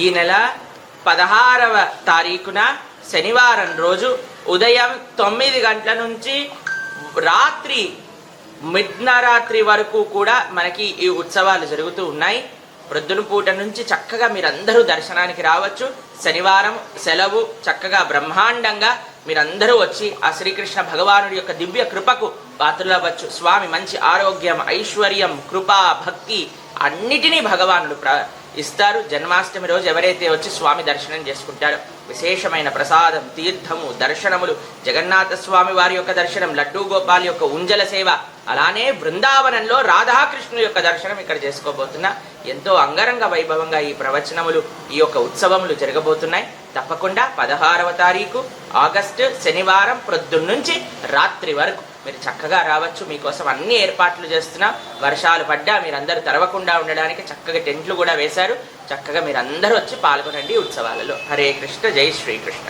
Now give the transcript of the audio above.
ఈ నెల 16వ తారీఖున శనివారం రోజు ఉదయం 9 గంటల నుంచి రాత్రి మిడ్నరాత్రి వరకు కూడా మనకి ఈ ఉత్సవాలు జరుగుతూ ఉన్నాయి. ప్రొద్దున పూట నుంచి చక్కగా మీరందరూ దర్శనానికి రావచ్చు. శనివారం సెలవు, చక్కగా బ్రహ్మాండంగా మీరందరూ వచ్చి ఆ శ్రీకృష్ణ భగవానుడి యొక్క దివ్య కృపకు పాత్రలవచ్చు. స్వామి మంచి ఆరోగ్యం, ఐశ్వర్యం, కృప, భక్తి అన్నిటినీ భగవానుడు ఇస్తారు. జన్మాష్టమి రోజు ఎవరైతే వచ్చి స్వామి దర్శనం చేసుకుంటారో విశేషమైన ప్రసాదం, తీర్థము, దర్శనములు, జగన్నాథ స్వామి వారి యొక్క దర్శనం, లడ్డూ గోపాల్ యొక్క ఉంజల సేవ, అలానే బృందావనంలో రాధాకృష్ణుల యొక్క దర్శనం ఇక్కడ చేసుకోబోతున్నా. ఎంతో అంగరంగ వైభవంగా ఈ ప్రవచనములు, ఈ యొక్క ఉత్సవములు జరగబోతున్నాయి. తప్పకుండా 16వ తారీఖు ఆగస్టు శనివారం ప్రొద్దున్నుంచి రాత్రి వరకు మీరు చక్కగా రావచ్చు. మీకోసం అన్ని ఏర్పాట్లు చేస్తున్నాం. వర్షాలు పడ్డా మీరందరూ తరవకుండా ఉండడానికి చక్కగా టెంట్లు కూడా వేశారు. చక్కగా మీరందరూ వచ్చి పాల్గొనండి ఉత్సవాలలో. హరే కృష్ణ, జై శ్రీకృష్ణ.